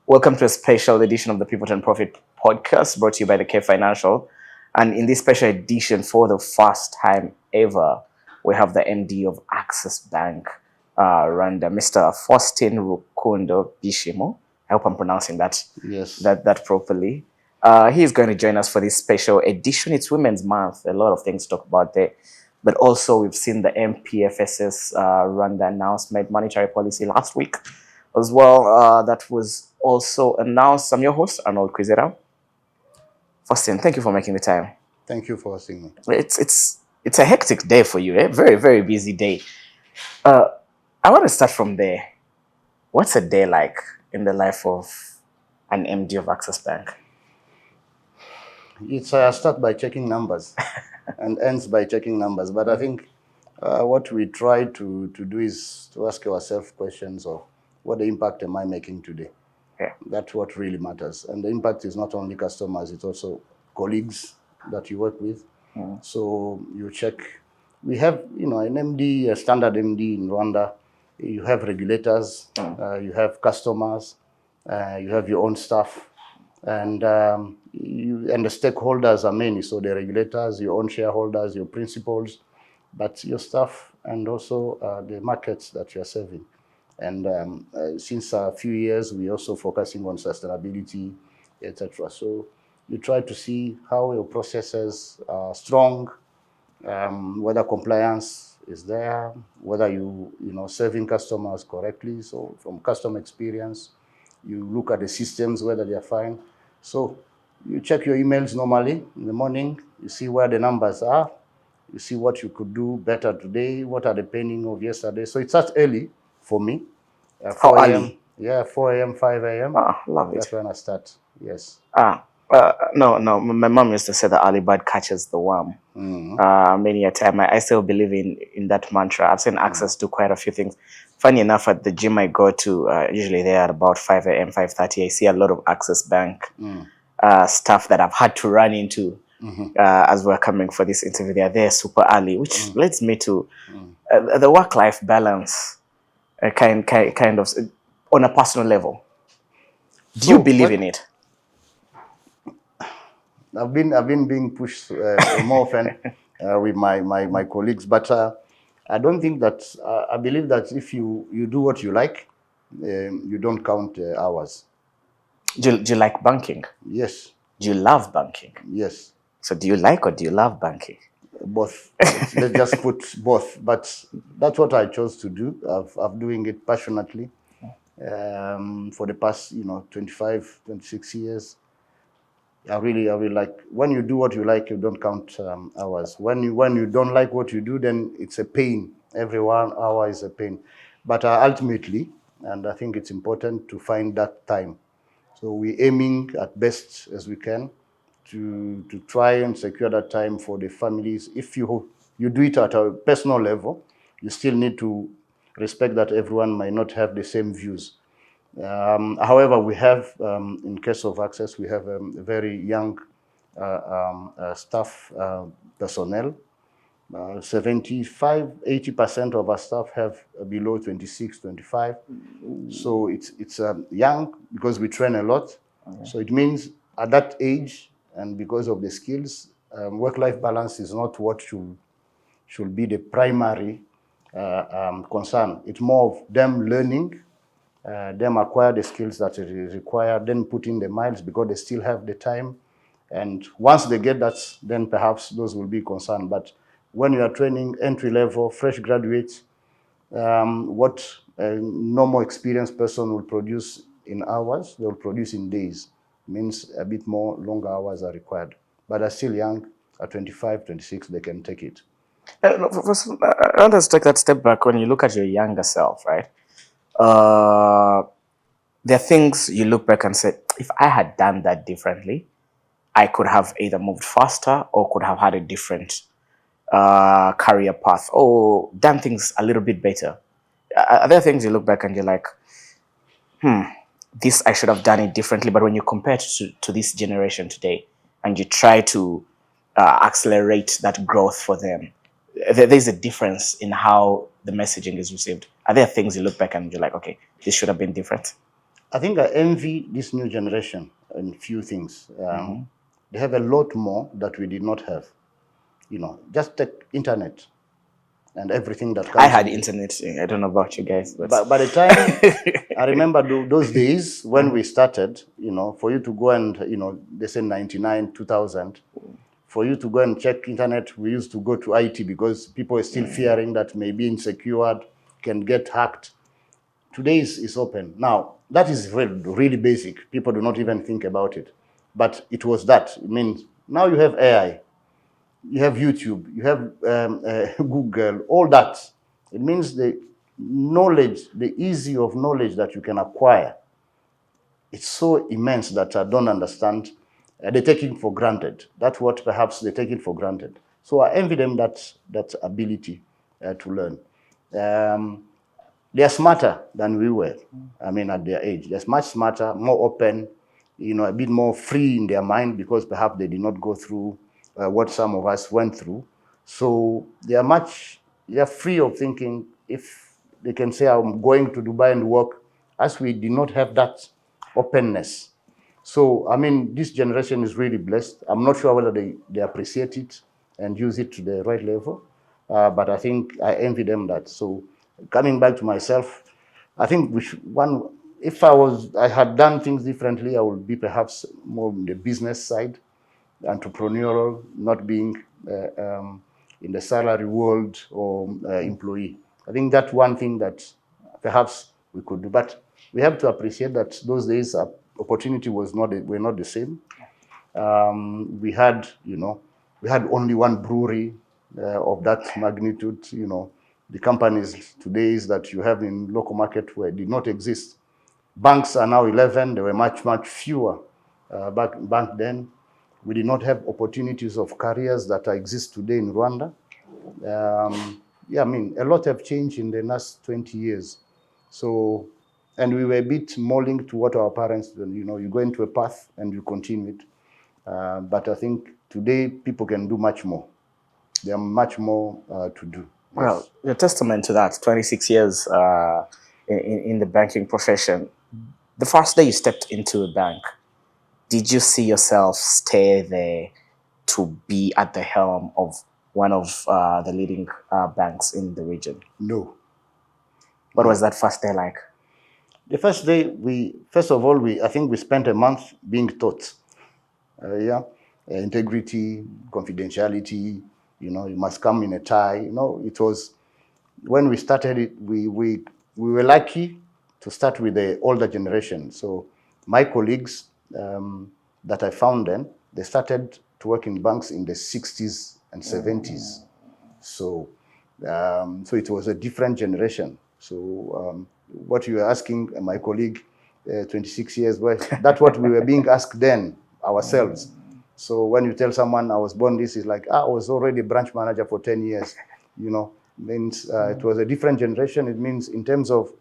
Welcome to a special edition of the Pivot and Profit podcast brought to you by the K Financial. And in this special edition, for the first time ever, we have the MD of Access Bank, Rwanda, Mr. Faustin Rukundo Bishimo. I hope I'm pronouncing that properly. He is going to join us for this special edition. It's Women's Month. A lot of things to talk about there. But also, we've seen the MPFS's Rwanda announcement, monetary policy last week as well. That was also announced. I'm your host, Arnold Kwizera. Faustin, thank you for making the time. Thank you for hosting me. It's a hectic day for you, eh? Very, very busy day. I want to start from there. What's a day like in the life of an MD of Access Bank? It's start by checking numbers and ends by checking numbers. But I think what we try to do is to ask ourselves questions of what the impact am I making today? Yeah. That's what really matters. And the impact is not only customers, it's also colleagues that you work with. So you check. We have, an MD, a standard MD in Rwanda. You have regulators, you have customers, you have your own staff, and the stakeholders are many. So the regulators, your own shareholders, your principals, but your staff, and also the markets that you are serving. And since a few years, we're also focusing on sustainability, etc. So you try to see how your processes are strong, whether compliance is there, whether you serving customers correctly. So from customer experience, you look at the systems, whether they are fine. So you check your emails normally in the morning, you see where the numbers are, you see what you could do better today, what are the pending of yesterday. So it starts early for me. How early? Yeah, 4 a.m., 5 a.m. Love it. That's when I start, yes. No, my mom used to say that early bird catches the worm. Many a time, I still believe in that mantra. I've seen Access do quite a few things. Funny enough, at the gym I go to, usually there at about 5 a.m., 5:30, I see a lot of Access Bank staff that I've had to run into as we're coming for this interview. They're there super early, which leads me to the work-life balance, kind of on a personal level. Do you believe in it? I've been being pushed more often with my colleagues, but I don't think that I believe that if you do what you like, you don't count hours. Do you like banking? Yes. Do you love banking? Yes. So do you like or do you love banking? Both. Let's just put both. But that's what I chose to do. I'm doing it passionately for the past 25, 26 years. I really like, when you do what you like, you don't count hours. When you don't like what you do, then it's a pain. Every 1 hour is a pain. But ultimately, and I think it's important to find that time. So we're aiming at best as we can to try and secure that time for the families. If you do it at a personal level, you still need to respect that everyone might not have the same views. However, we have, in case of Access, we have a very young staff personnel. 75–80% of our staff have below 26, 25. So it's young because we train a lot. So it means at that age, and because of the skills, work-life balance is not what should be the primary concern. It's more of them learning, them acquire the skills that is required, then put in the miles because they still have the time. And once they get that, then perhaps those will be concerned. But when you are training entry-level, fresh graduates, what a normal experienced person will produce in hours, they'll produce in days. Means a bit more longer hours are required. But they're still young. At 25, 26, they can take it. I want us to take that step back. When you look at your younger self, right? There are things you look back and say, if I had done that differently, I could have either moved faster or could have had a different career path or done things a little bit better. Are there things you look back and you're like, this I should have done it differently? But when you compare it to this generation today and you try to accelerate that growth for them, there's a difference in how the messaging is received. Are there things you look back and you're like, okay, this should have been different? I think I envy this new generation in few things. They have a lot more that we did not have. Just take internet and everything that I comes had with it. internet. I don't know about you guys, but But by the time I remember those days when we started, for you to go and, they say 99, 2000, for you to go and check internet, we used to go to IT because people are still fearing that maybe insecure, can get hacked. Today is open. Now, that is really basic. People do not even think about it. But it was that. It means now you have AI, you have YouTube, you have Google, all that. It means the knowledge, the ease of knowledge that you can acquire, it's so immense that I don't understand. They take it for granted. That's what perhaps they take it for granted. So I envy them that ability to learn. They are smarter than we were. I mean, at their age, they're much smarter, more open, a bit more free in their mind because perhaps they did not go through what some of us went through. So they are free of thinking. If they can say, I'm going to Dubai and work, as we did not have that openness. So, I mean, this generation is really blessed. I'm not sure whether they appreciate it and use it to the right level, but I think I envy them that. So, coming back to myself, I think if I had done things differently, I would be perhaps more on the business side, entrepreneurial, not being in the salary world or employee. I think that's one thing that perhaps we could do. But we have to appreciate that those days opportunity were not the same. We had only one brewery of that magnitude. The companies today that you have in local market did not exist. Banks are now 11. There were much, much fewer back then. We did not have opportunities of careers that exist today in Rwanda. I mean, a lot have changed in the last 20 years. So, and we were a bit more linked to what our parents did. You go into a path and you continue it. But I think today people can do much more. There are much more to do. Well, you're testament to that. 26 years in the banking profession. The first day you stepped into a bank, did you see yourself stay there to be at the helm of one of the leading banks in the region? No. What was that first day like? The first day, I think we spent a month being taught. Integrity, confidentiality, you must come in a tie. It was, when we started it, we were lucky to start with the older generation. So my colleagues that I found then, they started to work in banks in the 60s and 70s. So it was a different generation. So what you were asking my colleague 26 years, well, that's what we were being asked then ourselves. So when you tell someone I was born this, is like, I was already branch manager for 10 years, means it was a different generation. It means in terms of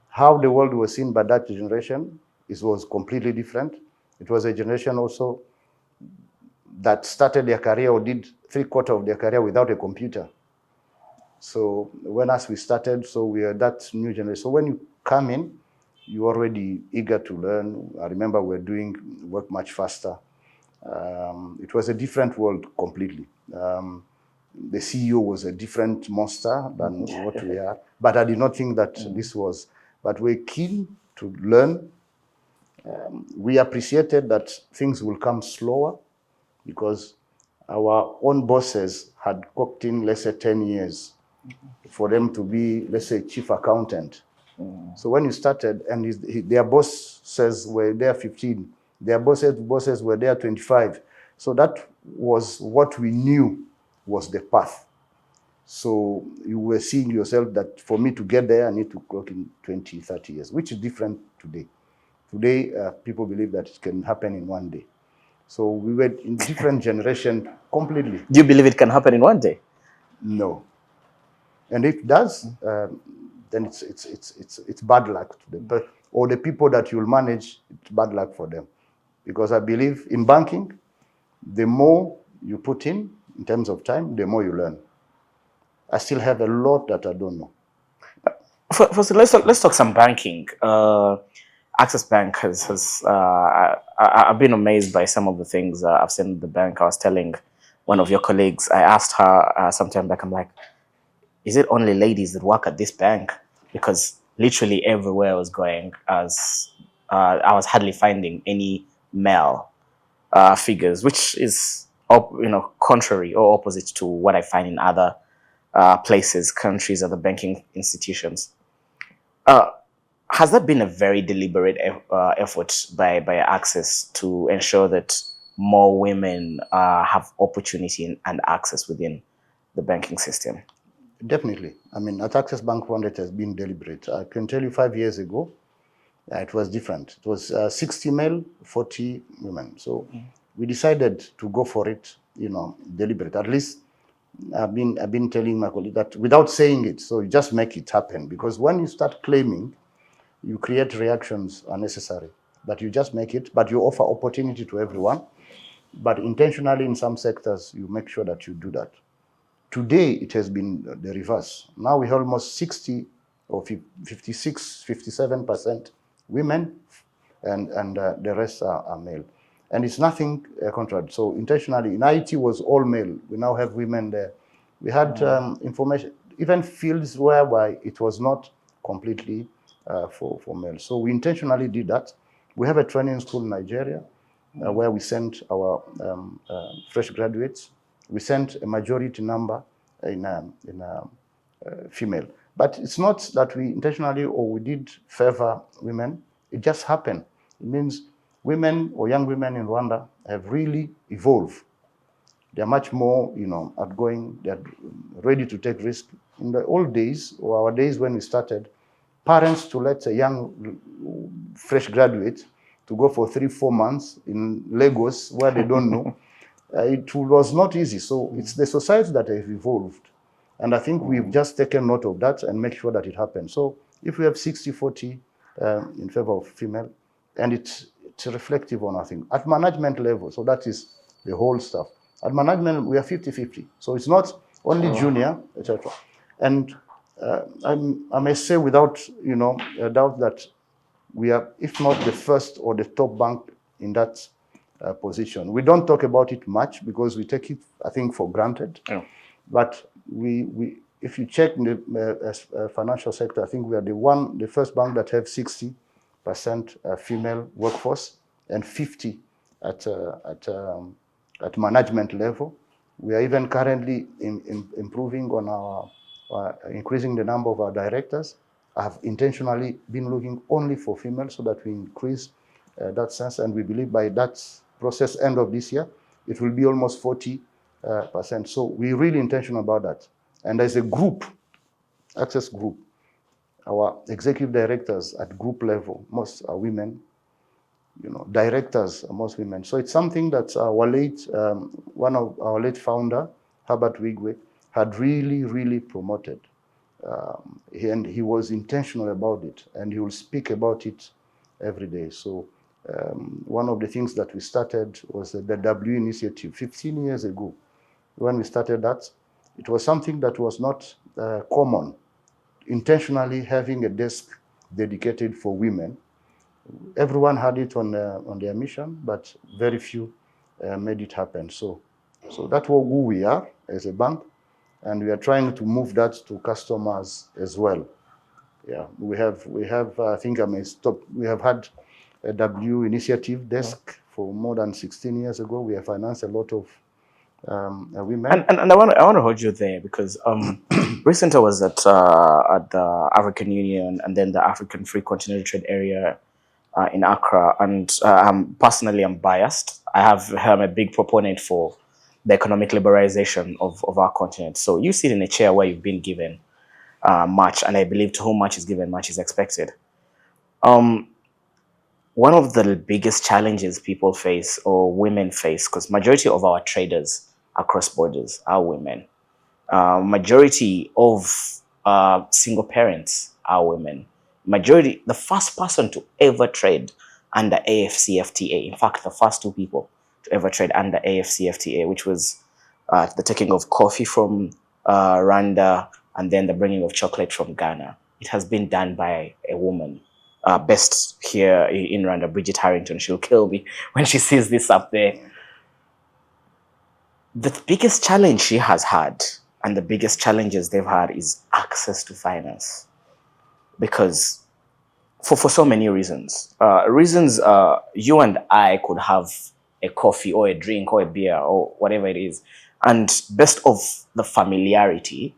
how the world was seen by that generation, it was completely different. It was a generation also that started their career or did 3/4 of their career without a computer. So as we started, so we are that new generation. So when you come in, you're already eager to learn. I remember we're doing work much faster. It was a different world completely. The CEO was a different monster than what we are. But I did not think that this was. But we're keen to learn. We appreciated that things will come slower because our own bosses had cooked in, let's say, 10 years for them to be, let's say, chief accountant. So when you started, and their bosses were there 15, their bosses were there 25. So that was what we knew was the path. So you were seeing yourself that for me to get there, I need to clock in 20, 30 years, which is different today. Today, people believe that it can happen in one day. So we were in different generation completely. Do you believe it can happen in one day? No. And if it does, then it's bad luck to them. Or the people that you'll manage, it's bad luck for them. Because I believe in banking, the more you put in terms of time, the more you learn. I still have a lot that I don't know. First, let's talk some banking. Access Bank I've been amazed by some of the things I've seen at the bank. I was telling one of your colleagues, I asked her sometime back, I'm like, is it only ladies that work at this bank? Because literally everywhere I was going, as I was hardly finding any male figures, which is contrary or opposite to what I find in other places, countries, other banking institutions. Uh, has that been a very deliberate effort by Access to ensure that more women have opportunity and access within the banking system? Definitely. I mean, at Access Bank Rwanda, it has been deliberate. I can tell you 5 years ago, it was different. It was 60 male, 40 women. So we decided to go for it, deliberate. At least I've been telling my colleague that without saying it, so you just make it happen. Because when you start claiming, you create reactions unnecessary. But you just make it, but you offer opportunity to everyone. But intentionally in some sectors, you make sure that you do that. Today, it has been the reverse. Now we have almost 60 or 56, 57% women, and the rest are male. And it's nothing contrary. So intentionally, in IT was all male. We now have women there. We had information, even fields whereby it was not completely for male. So we intentionally did that. We have a training school in Nigeria where we sent our fresh graduates. We sent a majority number in female. But it's not that we intentionally or we did favor women. It just happened. It means women or young women in Rwanda have really evolved. They're much more, outgoing. They're ready to take risks. In the old days, or our days when we started, parents to let a young, fresh graduate to go for 3-4 months in Lagos where they don't know, it was not easy. So it's the society that has evolved. And I think we've just taken note of that and make sure that it happens. So if we have 60-40 in favor of female, and it's reflective on, I think, at management level, so that is the whole stuff. At management, we are 50-50. So it's not only junior, etc. And I may say without, a doubt that we are, if not the first or the top bank in that position. We don't talk about it much because we take it, I think, for granted. Yeah. But if you check in the financial sector, I think we are the first bank that have 60% female workforce and 50 at management level. We are even currently improving on our increasing the number of our directors. I have intentionally been looking only for females so that we increase that sense, and we believe by that process, end of this year, it will be almost 40%. So we're really intentional about that. And as a group, Access Group, our executive directors at group level, most are women. Directors are most women. So it's something that one of our late founder, Herbert Wigwe, had really, really promoted. And he was intentional about it, and he will speak about it every day. So one of the things that we started was the W initiative 15 years ago. When we started that, it was something that was not common. Intentionally having a desk dedicated for women. Everyone had it on their mission, but very few made it happen. So that's who we are as a bank, and we are trying to move that to customers as well. Yeah, we have. I think I may stop. We have had a W initiative desk for more than 16 years ago. We have financed a lot of women. And I want to hold you there because recently I was at the African Union and then the African Free Continental Trade Area in Accra, and personally I'm biased. I'm a big proponent for the economic liberalization of our continent. So you sit in a chair where you've been given much, and I believe to whom much is given, much is expected. One of the biggest challenges people face or women face, because majority of our traders across borders are women. Majority of single parents are women. The first person to ever trade under AFCFTA, in fact, the first two people to ever trade under AFCFTA, which was the taking of coffee from Rwanda and then the bringing of chocolate from Ghana. It has been done by a woman. best here in Rwanda, Bridget Harrington. She'll kill me when she sees this up there. The biggest challenge she has had, and the biggest challenges they've had, is access to finance. Because for so many reasons. You and I could have a coffee or a drink or a beer or whatever it is. And based of the familiarity,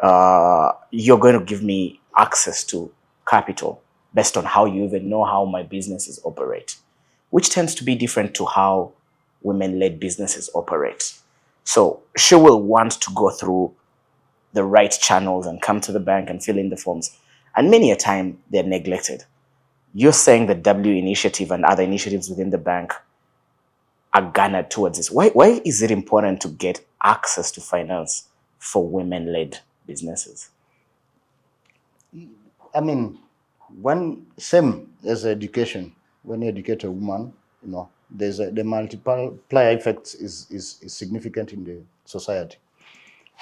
you're going to give me access to capital based on how you even know how my businesses operate, which tends to be different to how women-led businesses operate. So she will want to go through the right channels and come to the bank and fill in the forms. And many a time they're neglected. You're saying the W initiative and other initiatives within the bank are garnered towards this. Why is it important to get access to finance for women-led businesses? I mean, when same as education, when you educate a woman, there's the multiplier effect is significant in the society.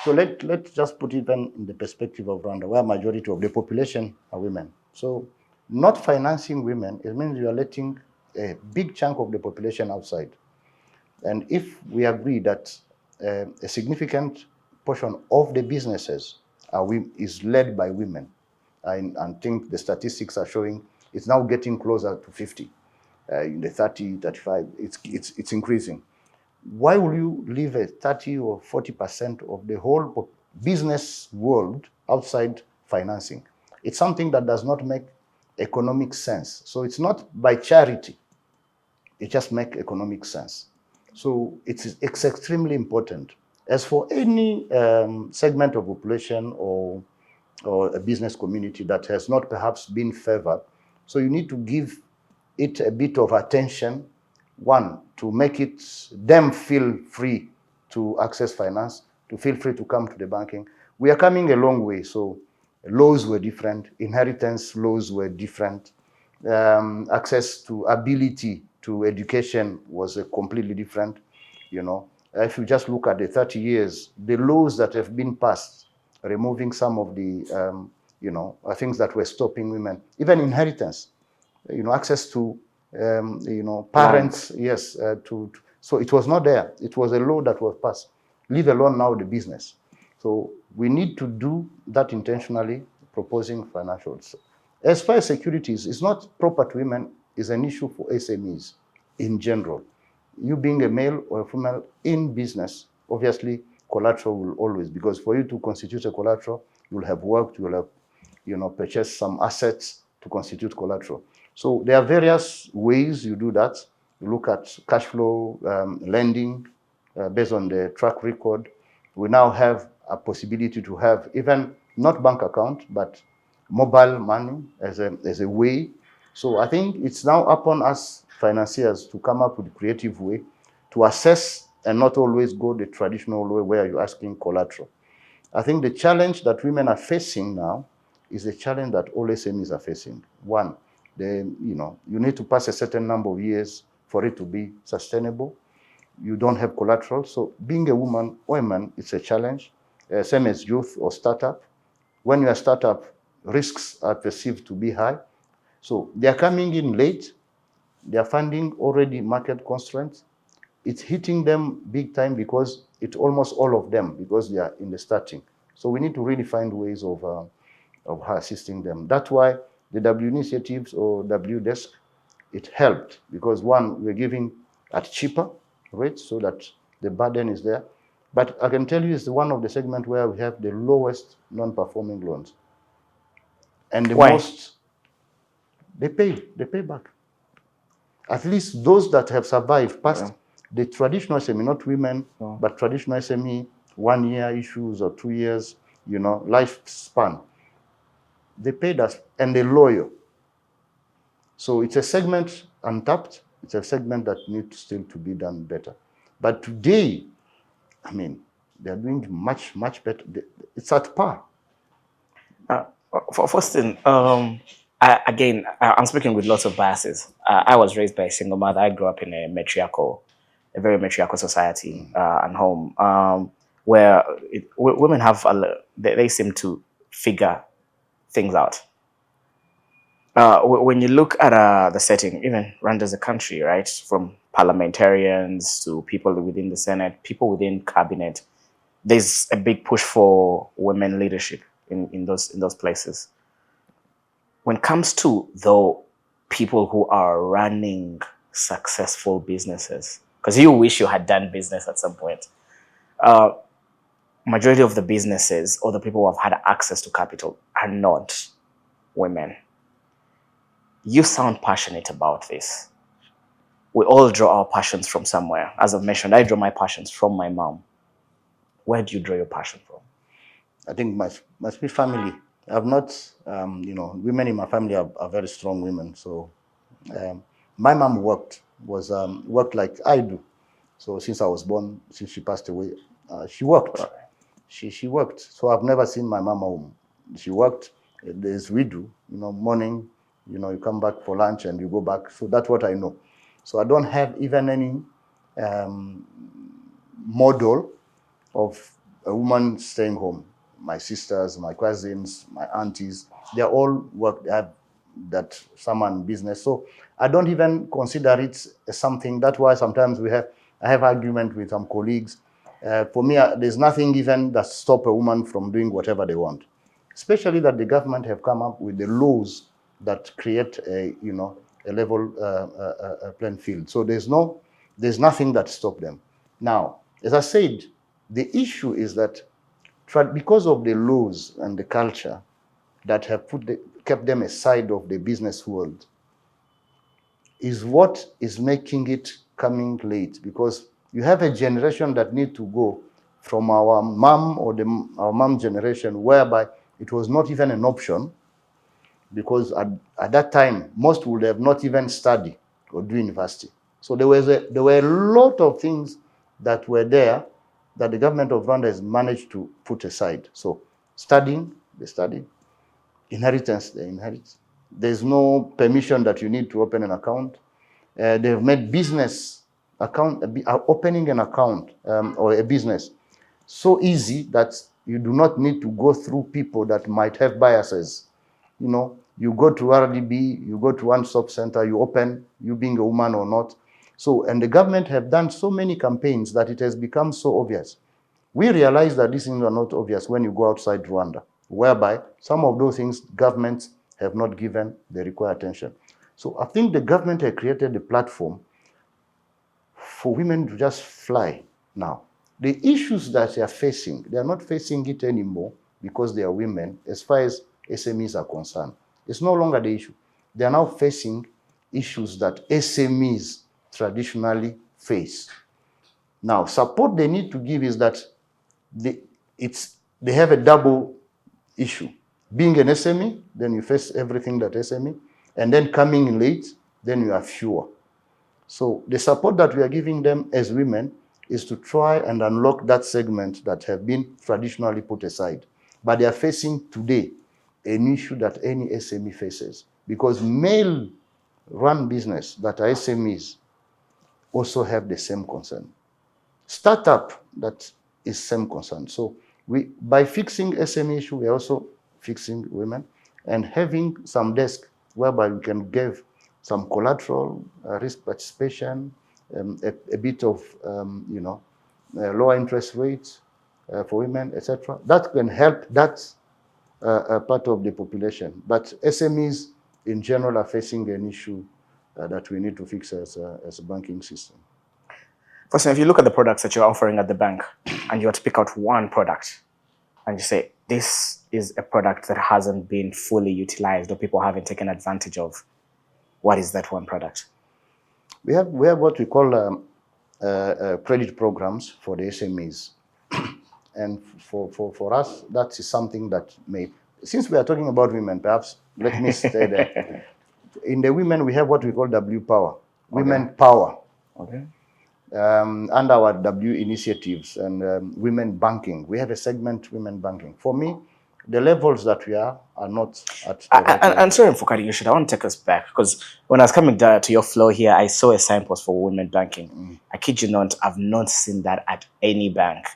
So let's just put it then in the perspective of Rwanda, where majority of the population are women. So not financing women, it means you are letting a big chunk of the population outside. And if we agree that a significant portion of the businesses is led by women, and think the statistics are showing it's now getting closer to 50, in the 30, 35, it's increasing. Why will you leave a 30 or 40% of the whole business world outside financing? It's something that does not make economic sense. So it's not by charity. It just makes economic sense. So it's extremely important. As for any segment of population or a business community that has not perhaps been favored, so you need to give it a bit of attention, one, to make them feel free to access finance, to feel free to come to the banking. We are coming a long way, so laws were different, inheritance laws were different, access to ability to education was completely different. If you just look at the 30 years, the laws that have been passed, removing some of the things that were stopping women, even inheritance, access to parents, yes, so it was not there. It was a law that was passed, leave alone now the business. So we need to do that intentionally, proposing financials. As far as securities, it's not proper to women, is an issue for SMEs in general. You being a male or a female in business, obviously collateral will always, because for you to constitute a collateral, you'll have worked, you'll have purchased some assets to constitute collateral. So there are various ways you do that. You look at cash flow lending based on the track record. We now have a possibility to have even not bank account, but mobile money as a way. So I think it's now upon us financiers to come up with a creative way to assess and not always go the traditional way where you're asking collateral. I think the challenge that women are facing now is a challenge that all SMEs are facing. One, you need to pass a certain number of years for it to be sustainable. You don't have collateral. So being a woman or a man, it's a challenge. Same as youth or startup. When you're a startup, risks are perceived to be high. So they're coming in late. They're finding already market constraints. It's hitting them big time because it's almost all of them, because they are in the starting. So we need to really find ways of assisting them. That's why the W initiatives or W desk, it helped because one, we're giving at cheaper rates so that the burden is there. But I can tell you it's one of the segments where we have the lowest non-performing loans. And the most, they pay back. At least those that have survived past the traditional SME, not women, but traditional SME, 1 year issues or 2 years, lifespan. They paid us and they're loyal. So it's a segment untapped. It's a segment that needs still to be done better. But today, I mean, they're doing much, much better. It's at par. For Faustin, I'm speaking with lots of biases. I was raised by a single mother. I grew up in a very matriarchal society and home, where women have they seem to figure things out. When you look at the setting, even Rwanda as a country, right, from parliamentarians to people within the Senate, people within cabinet, there's a big push for women leadership in those places. When it comes to though people who are running successful businesses, because you wish you had done business at some point, uh, majority of the businesses or the people who have had access to capital are not women. You sound passionate about this. We all draw our passions from somewhere. As I've mentioned, I draw my passions from my mom. Where do you draw your passion from? I think must be family. I've not, women in my family are very strong women. So my mom worked like I do. So since I was born, since she passed away, she worked. She worked. So I've never seen my mom home. She worked as we do. Morning, you come back for lunch and you go back. So that's what I know. So I don't have even any model of a woman staying home. My sisters, my cousins, my aunties, they all work. They have that someone business. So I don't even consider it as something. That's why sometimes I have argument with some colleagues. For me, there's nothing even that stop a woman from doing whatever they want. Especially that the government have come up with the laws that create a level playing field. So there's nothing that stop them. Now, as I said, the issue is that because of the laws and the culture that have kept them aside of the business world, is what is making it coming late. Because you have a generation that need to go from our mom or our mom generation, whereby it was not even an option, because at that time most would have not even studied or do university. So there were a lot of things that were there that the government of Rwanda has managed to put aside. So studying, they study. Inheritance, they inherit. There's no permission that you need to open an account. They've made business account, opening an account or a business so easy that you do not need to go through people that might have biases. You go to RDB, you go to one stop center, you open, you being a woman or not. So, and the government have done so many campaigns that it has become so obvious. We realize that these things are not obvious when you go outside Rwanda, whereby some of those things governments have not given the required attention. So I think the government has created a platform for women to just fly now. The issues that they are facing, they are not facing it anymore because they are women as far as SMEs are concerned. It's no longer the issue. They are now facing issues that SMEs traditionally face. Now, support they need to give is that they have a double issue. Being an SME, then you face everything that SME, and then coming in late, then you are fewer. So the support that we are giving them as women is to try and unlock that segment that have been traditionally put aside. But they are facing today an issue that any SME faces, because male-run business that are SMEs also have the same concern. Startup, that is same concern. So by fixing SME issue, we are also fixing women and having some desk whereby we can give some collateral, risk participation, a bit of lower interest rates for women, etc. That can help that part of the population. But SMEs in general are facing an issue that we need to fix as a banking system. First, if you look at the products that you're offering at the bank and you were to pick out one product and you say, this is a product that hasn't been fully utilized or people haven't taken advantage of, what is that one product? We have what we call credit programs for the SMEs. And for us, that is something that since we are talking about women, perhaps let me stay there. In the women, we have what we call W Power, Women Power. Okay. And our W initiatives and women banking. We have a segment, women banking. For me, the levels that we are not at. And sorry for cutting you short. I want to take us back because when I was coming down to your floor here, I saw a signpost for women banking. I kid you not, I've not seen that at any bank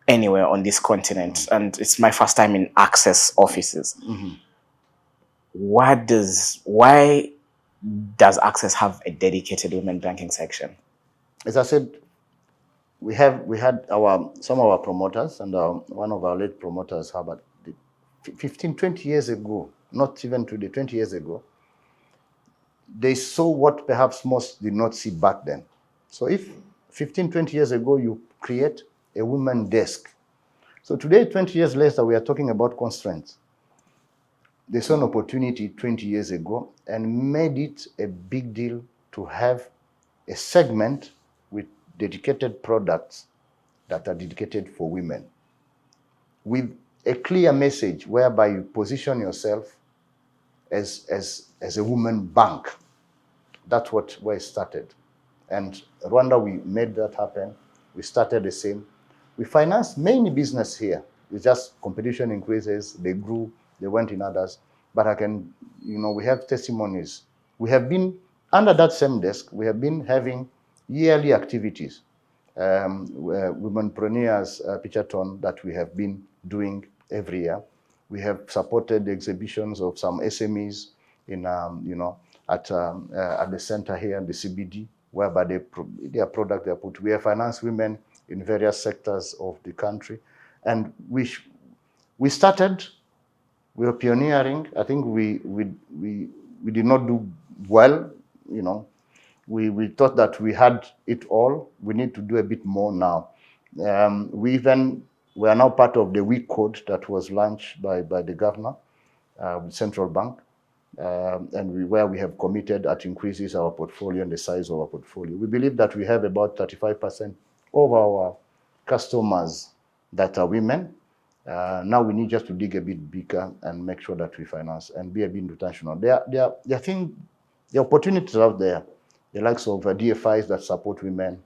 anywhere on this continent. And it's my first time in Access offices. why does Access have a dedicated women banking section? As I said, we had some of our promoters, and one of our late promoters, Herbert, 15, 20 years ago, not even today, 20 years ago, they saw what perhaps most did not see back then. So if 15, 20 years ago, you create a women desk. So today, 20 years later, we are talking about constraints. They saw an opportunity 20 years ago and made it a big deal to have a segment with dedicated products that are dedicated for women, with a clear message whereby you position yourself as a woman bank. That's where it started. And Rwanda, we made that happen. We started the same. We financed many business here. It's just competition increases, they grew, they went in others. But we have testimonies. We have been, under that same desk, we have been having yearly activities, womenpreneurs pitchathon that we have been doing every year. We have supported the exhibitions of some SMEs in, at the center here in the CBD, whereby their product they put. We have financed women in various sectors of the country, and we started. We were pioneering. I think we did not do well. We thought that we had it all. We need to do a bit more now. We are now part of the WE code that was launched by the governor, central bank, and where we have committed that increases our portfolio and the size of our portfolio. We believe that we have about 35% of our customers that are women. Now we need just to dig a bit bigger and make sure that we finance and be a bit intentional. The opportunities out there, the likes of DFIs that support women.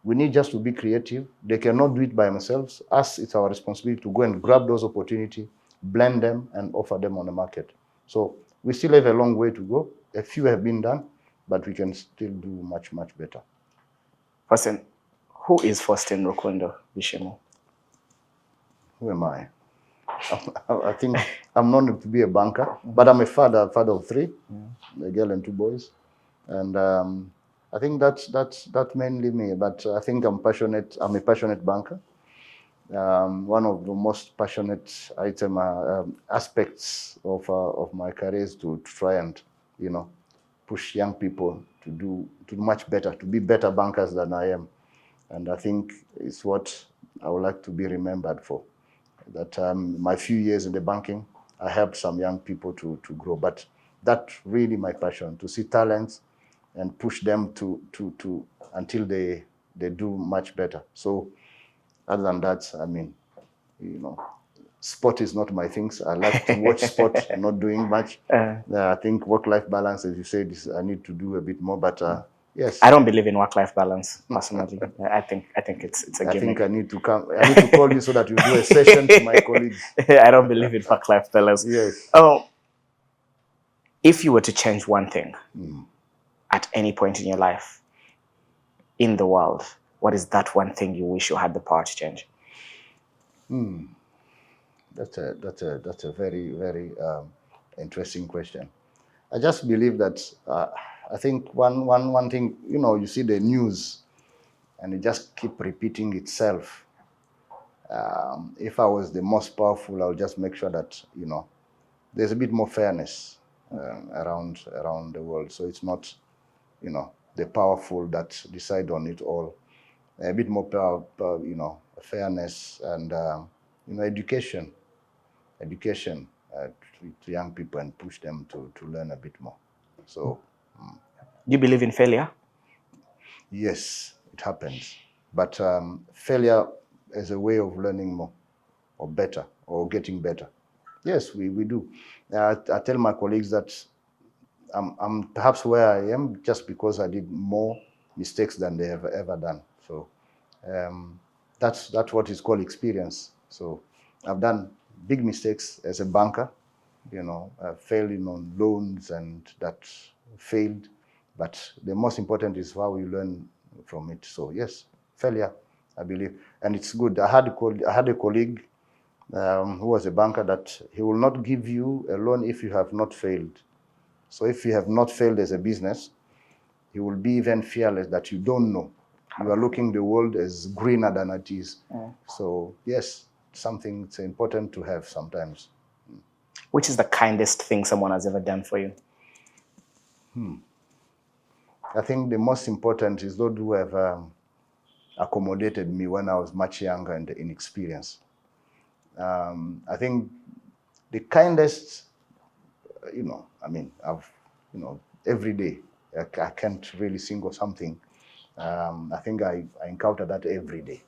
We need just to be creative. They cannot do it by themselves. Us, it's our responsibility to go and grab those opportunities, blend them, and offer them on the market. So we still have a long way to go. A few have been done, but we can still do much, much better. Faustin, who is Faustin Rukundo Bishimo? Who am I? I think I'm known to be a banker, but I'm a father of three, a girl and two boys. And I think that's mainly me, but I think I'm a passionate banker. One of the most passionate aspects of my career is to try and, push young people to do much better, to be better bankers than I am. And I think it's what I would like to be remembered for. That my few years in the banking, I helped some young people to grow. But that's really my passion, to see talents and push them to until they do much better. So other than that, sport is not my thing. I like to watch sport, not doing much. I think work-life balance, as you said, I need to do a bit more. But yes, I don't believe in work-life balance personally. I think it's a gimmick. I think I need to call you so that you do a session to my colleagues. I don't believe in work-life balance. Yes. Oh, if you were to change one thing at any point in your life in the world, what is that one thing you wish you had the power to change? That's a very, very interesting question. I just believe that I think one thing, you see the news and it just keep repeating itself. If I was the most powerful, I'll just make sure that, there's a bit more fairness around the world. So it's not, the powerful that decide on it all. A bit more fairness and, education to young people and push them to learn a bit more. So, do you believe in failure? Yes, it happens. But failure is a way of learning more or better or getting better. Yes, we do. I tell my colleagues that I'm perhaps where I am just because I did more mistakes than they have ever done. So that's what is called experience. So I've done big mistakes as a banker, failing on loans and that failed. But the most important is how we learn from it. So yes, failure, I believe, and it's good. I had a colleague who was a banker, that he will not give you a loan if you have not failed. So if you have not failed as a business, he will be even fearless that you don't know. You are looking the world as greener than it is. So yes, something it's important to have sometimes. Which is the kindest thing someone has ever done for you? I think the most important is those who have accommodated me when I was much younger and inexperienced. I think the kindest, every day, I can't really single something. I think I encounter that every day.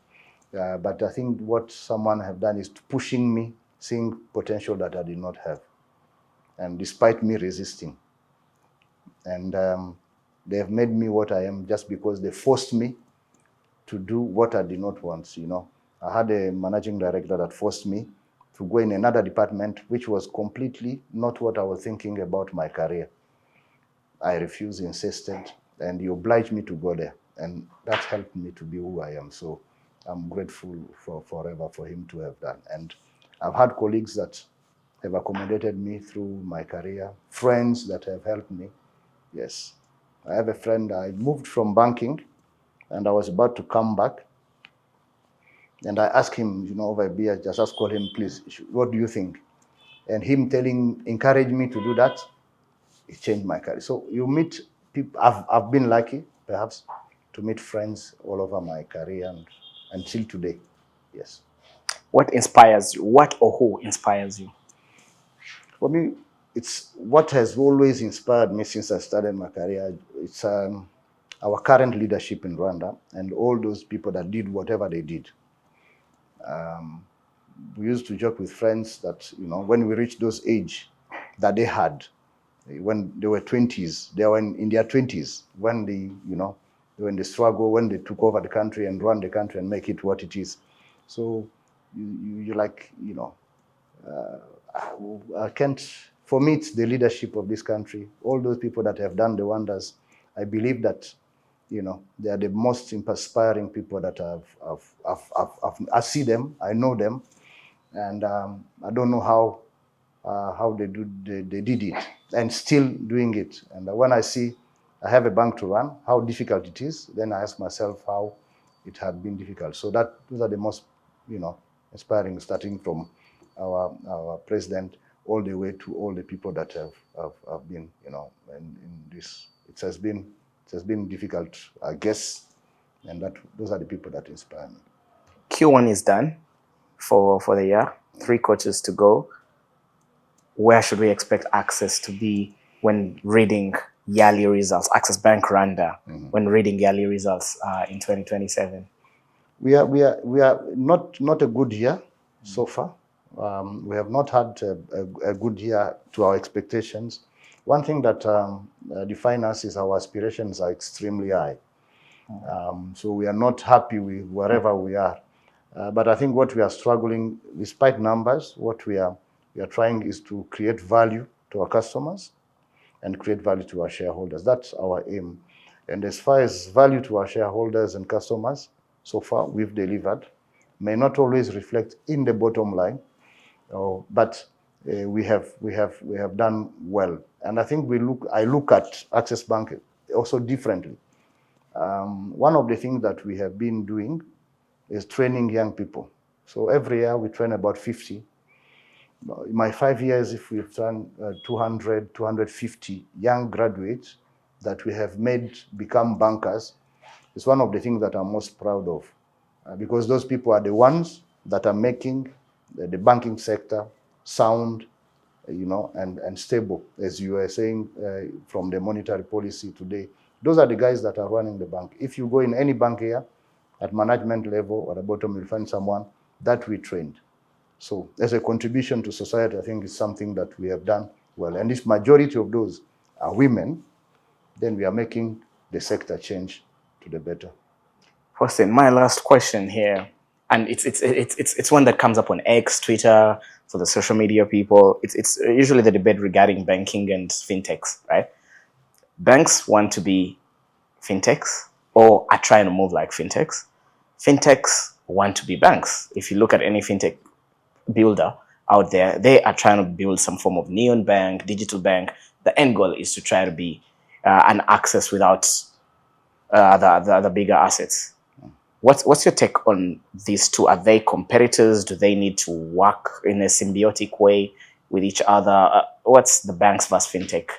But I think what someone have done is pushing me, seeing potential that I did not have. And despite me resisting. And they have made me what I am just because they forced me to do what I did not want, I had a managing director that forced me to go in another department, which was completely not what I was thinking about my career. I refused, insisted, and he obliged me to go there. And that helped me to be who I am. So I'm grateful forever for him to have done. And I've had colleagues that have accommodated me through my career, friends that have helped me. Yes. I have a friend, I moved from banking, and I was about to come back. And I asked him, over a beer, just call him, please, what do you think? And him encourage me to do that, it changed my career. So you meet people, I've been lucky, perhaps, to meet friends all over my career and until today, yes. What inspires you? What or who inspires you? For me, it's what has always inspired me since I started my career. It's our current leadership in Rwanda and all those people that did whatever they did. We used to joke with friends that, when we reached those age that they had, when they were 20s, they were in their 20s, when they were in the struggle, when they took over the country and run the country and make it what it is. So you like, I can't, for me, it's the leadership of this country. All those people that have done the wonders, I believe that, they are the most inspiring people that I see them, I know them, and I don't know how they did it, and still doing it. And when I see I have a bank to run, how difficult it is, then I ask myself how it had been difficult. So those are the most, inspiring, starting from our president all the way to all the people that have been, in this. It has been difficult, I guess, and those are the people that inspire me. Q1 is done for the year. 3 quarters to go. Where should we expect Access to be when reading yearly results? Access Bank Rwanda, when reading yearly results in 2027. We are not a good year so far. We have not had a good year to our expectations. One thing that defines us is our aspirations are extremely high. So we are not happy with wherever we are. But I think what we are struggling, despite numbers, what we are trying is to create value to our customers and create value to our shareholders. That's our aim. And as far as value to our shareholders and customers, so far we've delivered. May not always reflect in the bottom line, but we have done well. And I think I look at Access Bank also differently. One of the things that we have been doing is training young people. So every year we train about 50. In my 5 years, if we've done 200, 250 young graduates that we have made become bankers, it's one of the things that I'm most proud of, because those people are the ones that are making the banking sector sound, and stable, as you were saying, from the monetary policy today. Those are the guys that are running the bank. If you go in any bank here, at management level or at the bottom, you'll find someone that we trained. So as a contribution to society, I think it's something that we have done well. And if majority of those are women, then we are making the sector change to the better. Hossein, my last question here, and it's one that comes up on X, Twitter, for the social media people. It's usually the debate regarding banking and fintechs, right? Banks want to be fintechs or are trying to move like fintechs. Fintechs want to be banks. If you look at any fintech builder out there. They are trying to build some form of neon bank, digital bank. The end goal is to try to be an access without the bigger assets. What's your take on these two? Are they competitors? Do they need to work in a symbiotic way with each other? What's the banks versus fintech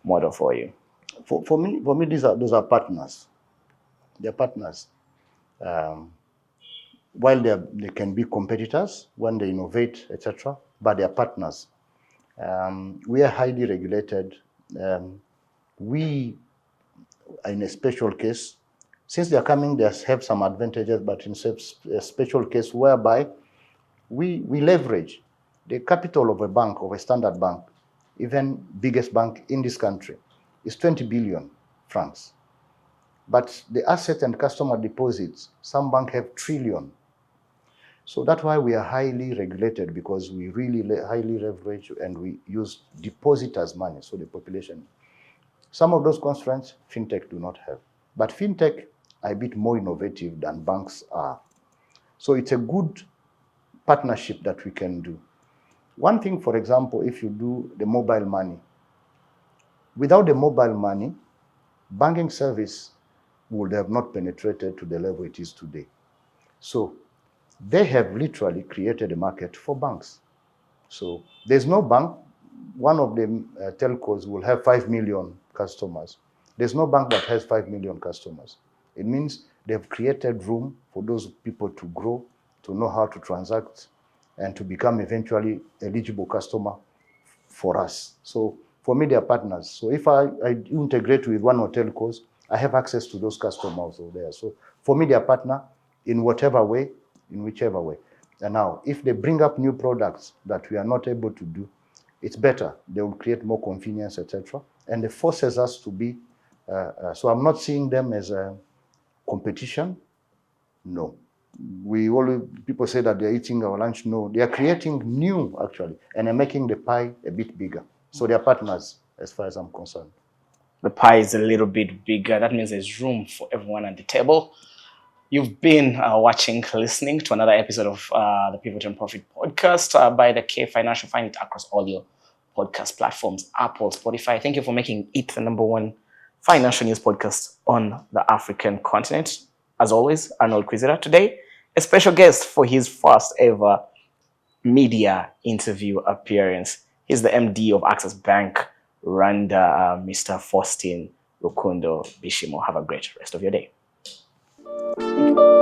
model for you? For me, those are partners. They're partners. While they can be competitors when they innovate, etc., but they're partners. We are highly regulated. We are in a special case. Since they are coming, they have some advantages, but in a special case whereby we leverage the capital of a bank, of a standard bank, even biggest bank in this country, is 20 billion francs. But the asset and customer deposits, some banks have trillion. So that's why we are highly regulated, because we really highly leverage and we use depositors' money, so the population. Some of those constraints fintech do not have. But fintech are a bit more innovative than banks are. So it's a good partnership that we can do. One thing, for example, if you do the mobile money, without the mobile money, banking service would have not penetrated to the level it is today. So they have literally created a market for banks. So there's no bank, one of the telcos will have 5 million customers. There's no bank that has 5 million customers. It means they've created room for those people to grow, to know how to transact, and to become eventually eligible customer for us. So for me, they are partners. So if I integrate with one or telcos, I have access to those customers over there. So for me, they are partner in whatever way, in whichever way. And now, if they bring up new products that we are not able to do, it's better. They will create more convenience, etc. And it forces us to be, so I'm not seeing them as a competition. No. People say that they're eating our lunch. No, they are creating new, actually, and they're making the pie a bit bigger. So they're partners, as far as I'm concerned. The pie is a little bit bigger. That means there's room for everyone at the table. You've been listening to another episode of the Pivot and Profit podcast by the K Financial. Find it across all your podcast platforms, Apple, Spotify. Thank you for making it the #1 financial news podcast on the African continent. As always, Arnold Quizera. Today, a special guest for his first ever media interview appearance. He's the MD of Access Bank, Rwanda, Mr. Faustin Rukundo Bishimo. Have a great rest of your day. Thank you.